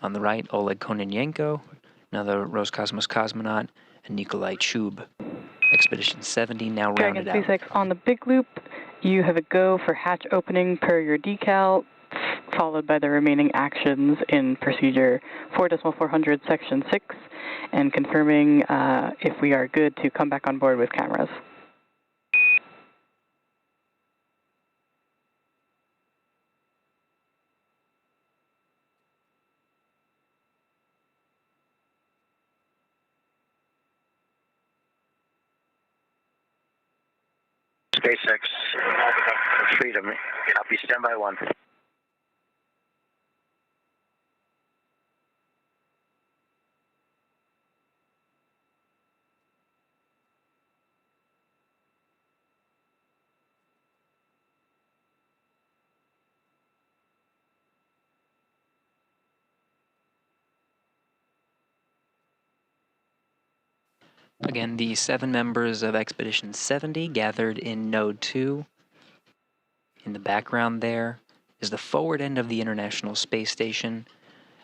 On the right, Oleg Kononenko, another Roscosmos cosmonaut, and Nikolai Chub. Expedition 70 now rounded out. Dragon spacex on the big loop. You have a go for hatch opening per your decal, followed by the remaining actions in procedure 4.400 section 6, and confirming if we are good to come back on board with cameras. SpaceX, Freedom, copy, standby 1. Again, the 7 members of Expedition 70 gathered in Node 2. In the background there is the forward end of the International Space Station.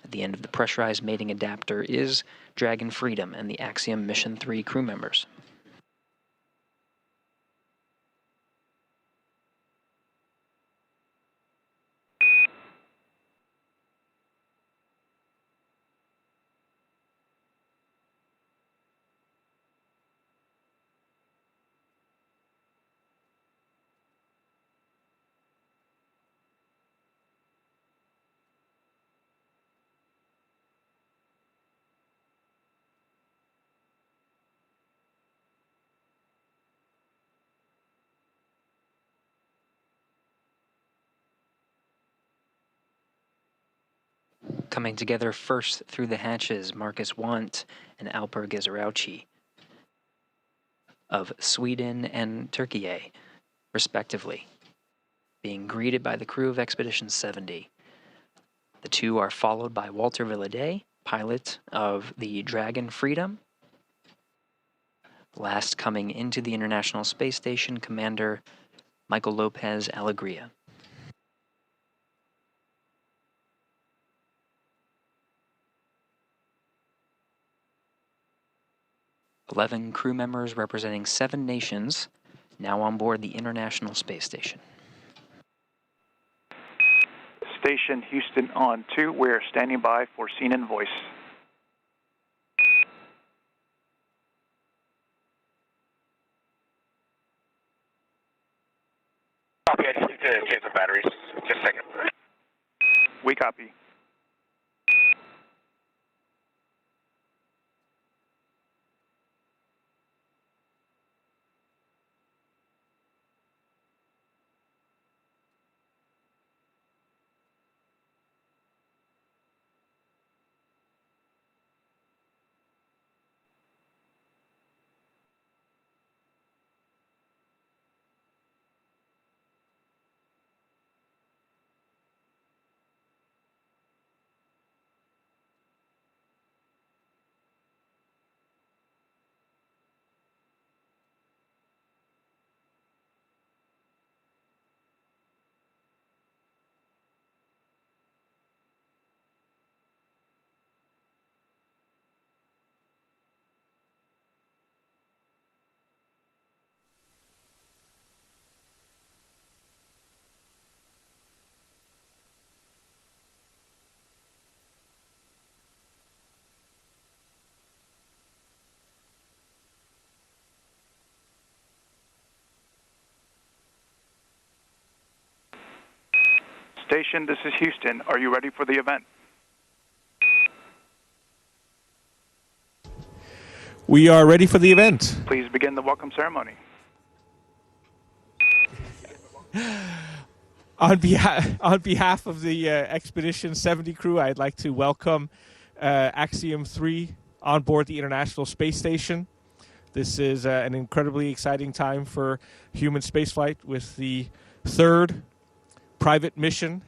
At the end of the pressurized mating adapter is Dragon Freedom and the Axiom Mission 3 crew members. Coming together first through the hatches, Marcus Want and Alper Gezeravci of Sweden and Turkey, respectively, being greeted by the crew of Expedition 70. The two are followed by Walter Villaday, pilot of the Dragon Freedom. Last coming into the International Space Station, Commander Michael Lopez Alegria. "11 crew members representing 7 nations now on board the International Space Station. Station Houston on 2. We're standing by for scene and voice. Copy, I just need to change the batteries. Just a second. We copy. Station, this is Houston. Are you ready for the event? We are ready for the event. Please begin the welcome ceremony. On behalf of the Expedition 70 crew, I'd like to welcome Axiom 3 on board the International Space Station. This is an incredibly exciting time for human spaceflight with the 3rd private mission,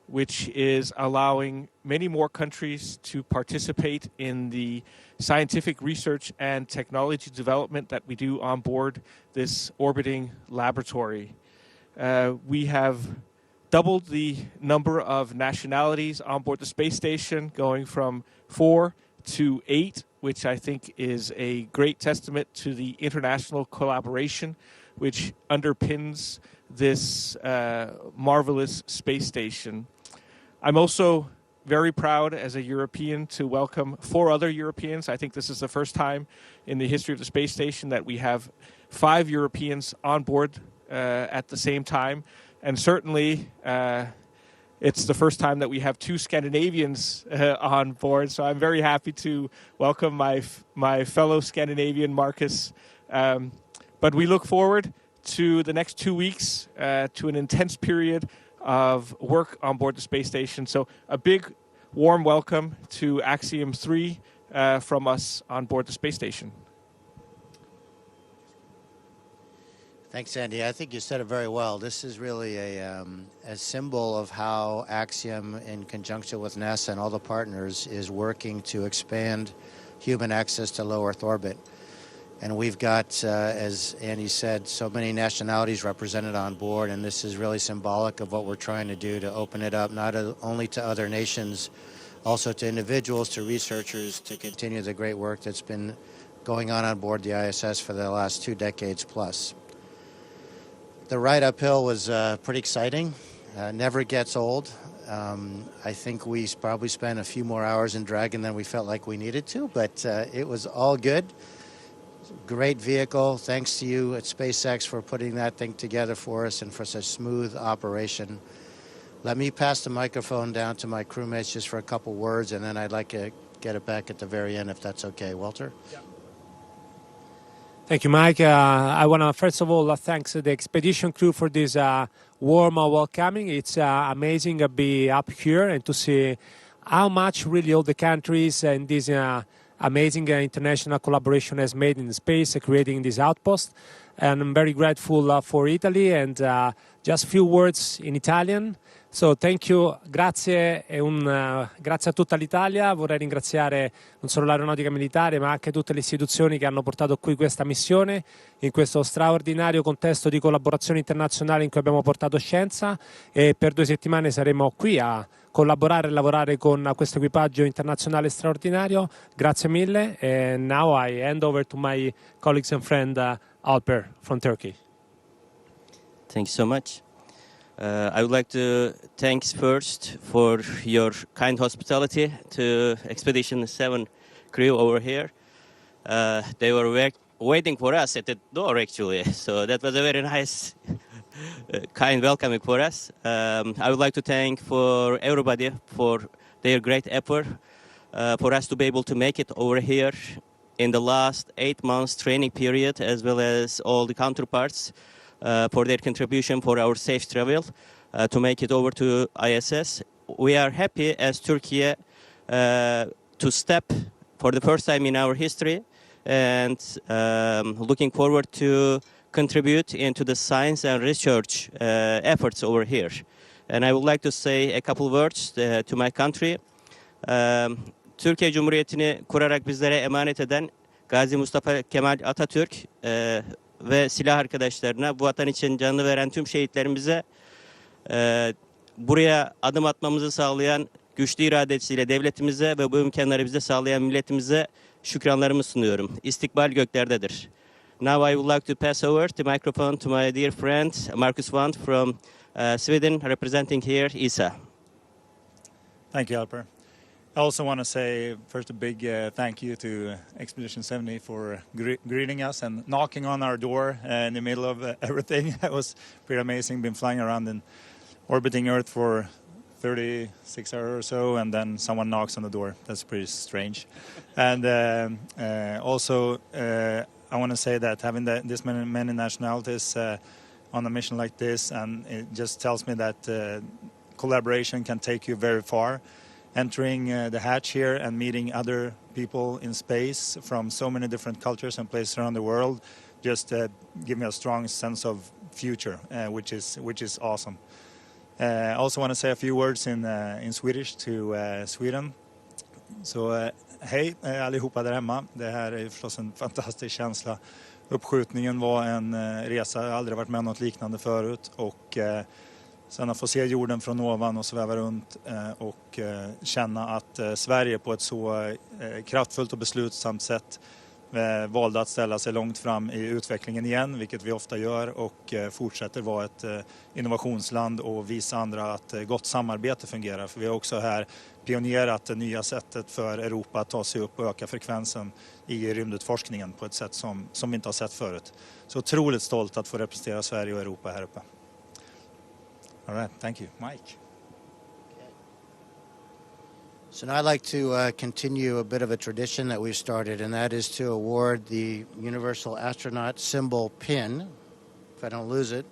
which is allowing many more countries to participate in the scientific research and technology development that we do on board this orbiting laboratory. We have doubled the number of nationalities on board the space station, going from 4 to 8, which I think is a great testament to the international collaboration which underpins this marvelous space station. I'm also very proud as a European to welcome 4 other Europeans. I think this is the first time in the history of the space station that we have 5 Europeans on board at the same time. And certainly it's the first time that we have 2 Scandinavians on board. So I'm very happy to welcome my fellow Scandinavian, Marcus. But we look forward to the next 2 weeks, to an intense period of work on board the space station. So a big warm welcome to Axiom 3 from us on board the space station. Thanks, Andy. I think you said it very well. This is really a symbol of how Axiom, in conjunction with NASA and all the partners, is working to expand human access to low Earth orbit. And we've got, as Andy said, so many nationalities represented on board, and this is really symbolic of what we're trying to do to open it up not only to other nations, also to individuals, to researchers, to continue the great work that's been going on board the ISS for the last 2 decades plus. The ride uphill was pretty exciting. Never gets old. I think we probably spent a few more hours in Dragon than we felt like we needed to, but it was all good. Great vehicle. Thanks to you at SpaceX for putting that thing together for us and for such smooth operation. Let me pass the microphone down to my crewmates just for a couple words, and then I'd like to get it back at the very end if that's okay. Walter? Yeah. Thank you, Mike. I want to, first of all, thank the expedition crew for this warm welcoming. It's amazing to be up here and to see how much really all the countries and this amazing international collaboration has made in space, creating this outpost. And I'm very grateful for Italy, and just a few words in Italian. So thank you, grazie grazie a tutta l'Italia. Vorrei ringraziare non solo l'aeronautica militare ma anche tutte le istituzioni che hanno portato qui questa missione in questo straordinario contesto di collaborazione internazionale in cui abbiamo portato scienza, e per 2 settimane saremo qui a collaborare e lavorare con questo equipaggio internazionale straordinario. Grazie mille, and now I hand over to my colleagues and friend Alper from Turkey. Thank you so much. I would like to thank first for your kind hospitality to Expedition 7 crew over here. They were waiting for us at the door, actually. So that was a very nice, kind welcoming for us. I would like to thank for everybody for their great effort for us to be able to make it over here in the last 8 months training period, as well as all the counterparts for their contribution for our safe travel to make it over to ISS. We are happy as Turkey to step for the first time in our history, and looking forward to contribute into the science and research efforts over here. And I would like to say a couple words to my country. Türkiye Cumhuriyeti'ni kurarak bizlere emanet eden Gazi Mustafa Kemal Atatürk ve silah arkadaşlarına, bu vatan için canını veren tüm şehitlerimize, buraya adım atmamızı sağlayan güçlü iradesiyle devletimize ve bu imkanları bize sağlayan milletimize şükranlarımı sunuyorum. İstikbal göklerdedir. Now I would like to pass over the microphone to my dear friend Marcus Wandt from Sweden, representing here ESA. Thank you, Alper. I also want to say first a big thank you to Expedition 70 for greeting us and knocking on our door in the middle of everything. That was pretty amazing. Been flying around and orbiting Earth for 36 hours or so, and then someone knocks on the door. That's pretty strange. And also I want to say that having this many nationalities on a mission like this, and it just tells me that collaboration can take you very far. Entering the hatch here and meeting other people in space from so many different cultures and places around the world just give me a strong sense of future, which is awesome. I also want to say a few words in Swedish to Sweden. Så hej allihopa där hemma. Det här är förstås en fantastisk känsla. Uppskjutningen var en resa, jag har aldrig varit med om något liknande förut, och Sen att få se jorden från ovan och sväva runt och känna att Sverige på ett så kraftfullt och beslutsamt sätt valde att ställa sig långt fram i utvecklingen igen, vilket vi ofta gör, och fortsätter vara ett innovationsland och visa andra att gott samarbete fungerar. För vi har också här pionerat det nya sättet för Europa att ta sig upp och öka frekvensen i rymdutforskningen på ett sätt som vi inte har sett förut. Så otroligt stolt att få representera Sverige och Europa här uppe. All right, thank you. Mike. So now I'd like to continue a bit of a tradition that we've started, and that is to award the Universal Astronaut symbol pin, if I don't lose it,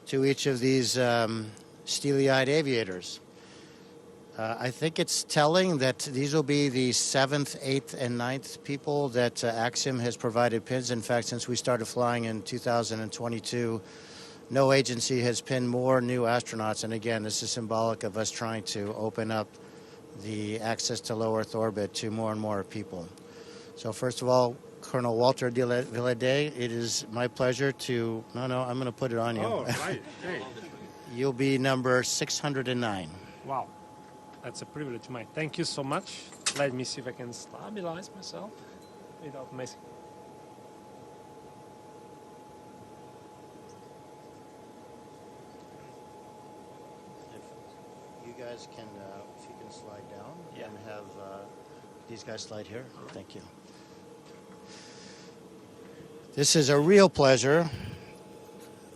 to each of these steely-eyed aviators. I think it's telling that these will be the 7th, 8th, and 9th people that Axiom has provided pins. In fact, since we started flying in 2022, no agency has pinned more new astronauts. And again, this is symbolic of us trying to open up the access to low Earth orbit to more and more people. So first of all, Colonel Walter Villadé, it is my pleasure to... No, I'm going to put it on you. Oh, right. Great. You'll be number 609. Wow. That's a privilege, Mike. Thank you so much. Let me see if I can stabilize myself without messing. If you guys can, if you can slide down and have these guys slide here. Thank you. This is a real pleasure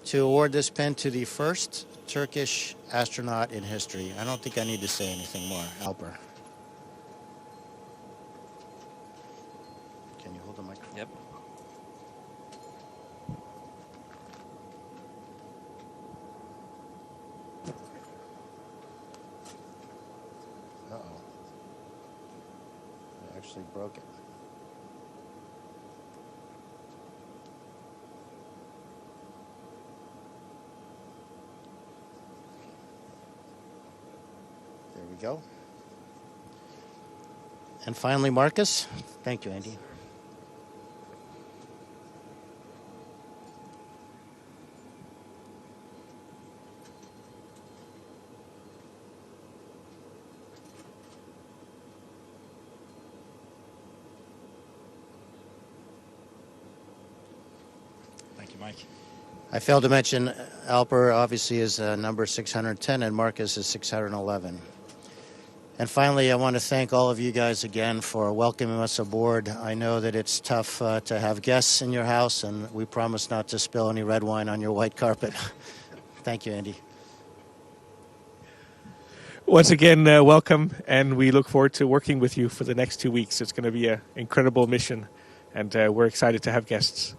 to award this pin to the first Turkish astronaut in history. I don't think I need to say anything more. Alper. Can you hold the microphone? Yep. Uh-oh. I actually broke it. There we go. And finally, Marcus. Thank you, Andy. Thank you, Mike. I failed to mention Alper obviously is number 610 and Marcus is 611. And finally, I want to thank all of you guys again for welcoming us aboard. I know that it's tough to have guests in your house, and we promise not to spill any red wine on your white carpet. Thank you, Andy. Once again, welcome, and we look forward to working with you for the next 2 weeks. It's going to be an incredible mission, and we're excited to have guests.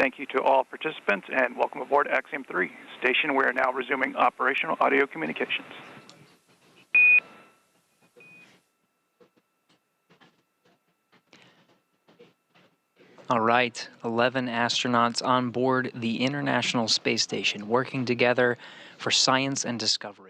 Thank you to all participants and welcome aboard Axiom 3 station. We are now resuming operational audio communications. All right, 11 astronauts on board the International Space Station working together for science and discovery.